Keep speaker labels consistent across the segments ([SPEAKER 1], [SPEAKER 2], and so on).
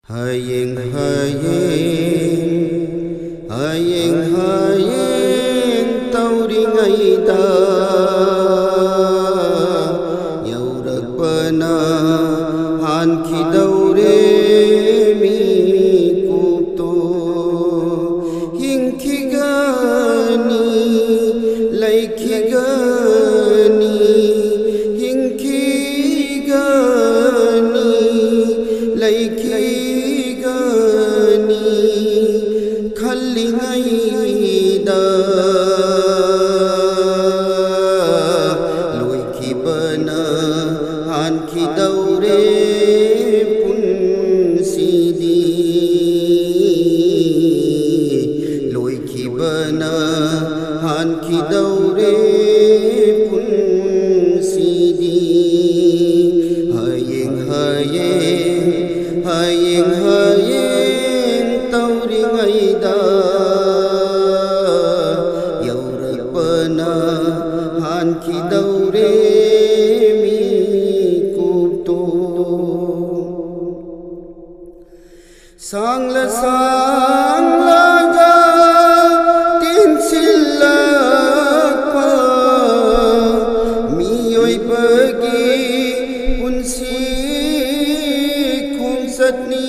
[SPEAKER 1] Hayeng hayeng hayeng hayeng tauringaida yaurakpana hanki daure mi kupto hinkigani laikigani hinkigani laikigani khallingaida loikibana hanki daure punsidi loikibana hanki daure punsidi hayeng hayeng hayeng hayeng tauringaida yaurakpana hanki daure mi kupto sangla sanglaga tinsilakpa miyoi bagi punsi khumsatni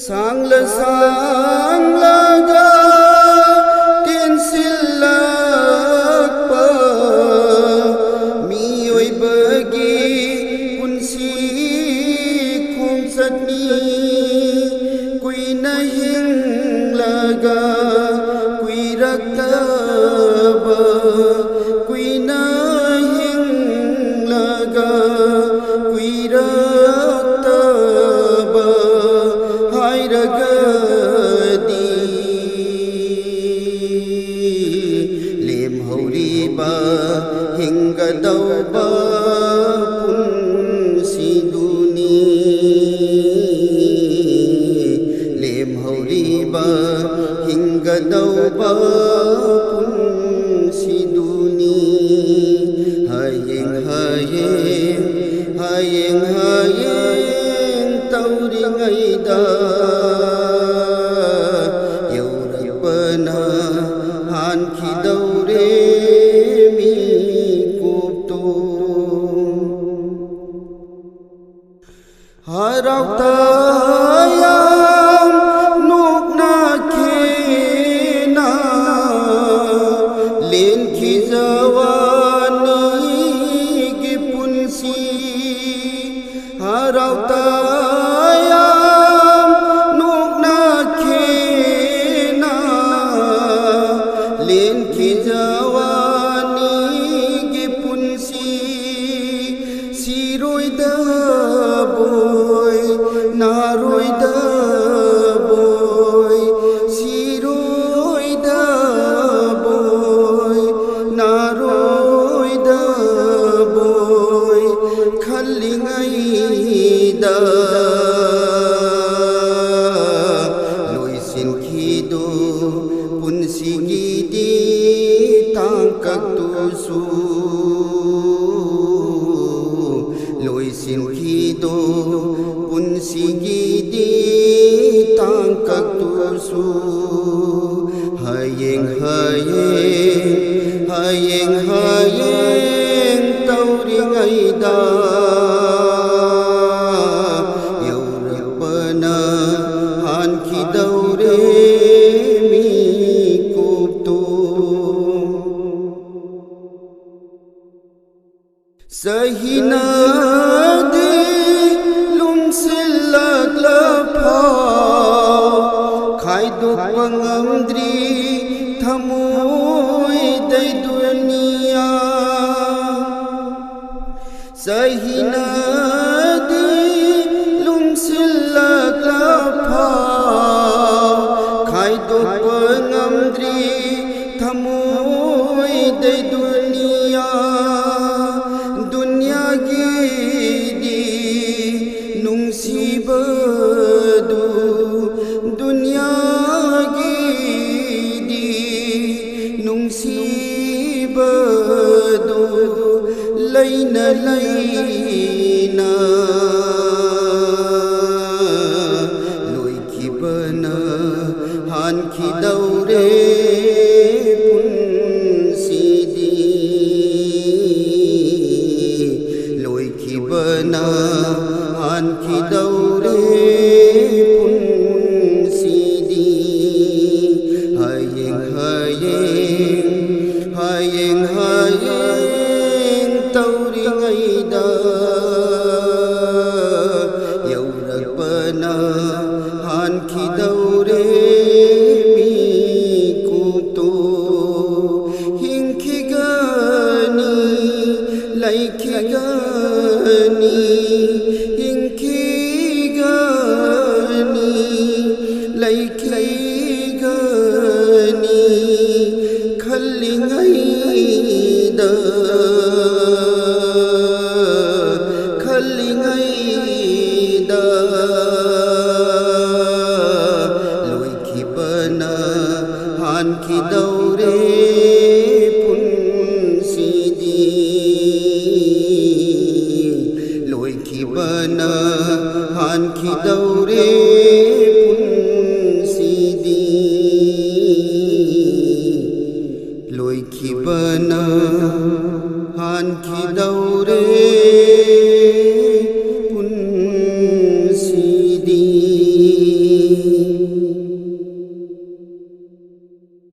[SPEAKER 1] sangla sanglaga tinsilakpa miyoi bagi punsi khumsatni kuina hinglaga kuiraktaba kuina hinglaga kuiraktaba hairagadi lemhauriba hingadauba punsiduni lemhauriba hingadauba punsiduni hayeng hayeng hayeng hayeng tauringaida yaurakpana hanki daure mi kupto harautayam nukna kena lenki zawani gi punsi harautayam nukna kena lenki zawani gi punsi siroi da boy naroi da boy siroi da boy naroi da boy khallingaida loisin khido punsigidi tangkak tusu loisin khido punsigidi tangkak tusu hayeng hayeng hayeng hayeng tauringaida yaurakpana hanki daure mi kupto sahinadi lumsilak lapau khaiduk pangamdri thamoi dai dunia sahinadi lumsilak lapau khaiduk pangamdri thamoi dai dunia dunia gidi nungsibadu dunia gidi nungsibadu laina laina ꯍꯥꯟꯈꯤꯗꯧꯔꯦ ꯄꯨꯟꯁꯤꯗꯤ ꯍꯌꯦꯡ ꯍꯌꯦꯡ ꯍꯌꯦꯡ ꯍꯌꯦꯡ ꯇꯧꯔꯤꯉꯩꯗ ꯌꯧꯔꯛꯄꯅ ꯍꯥꯟꯈꯤꯗꯧꯔꯦ ꯃꯤꯀꯨꯞꯇꯣ ꯍꯤꯡꯈꯤꯒꯅꯤ ꯂꯩꯈꯤꯒꯅꯤ ꯍꯤꯡꯈꯤꯒꯅꯤ ꯂꯩꯈꯤꯒꯅꯤ ꯈꯜꯂꯤꯉꯩꯗ ꯈꯜꯂꯤꯉꯩꯗ ꯂꯣꯏꯈꯤꯕꯅ ꯍꯥꯟꯈꯤꯗꯧ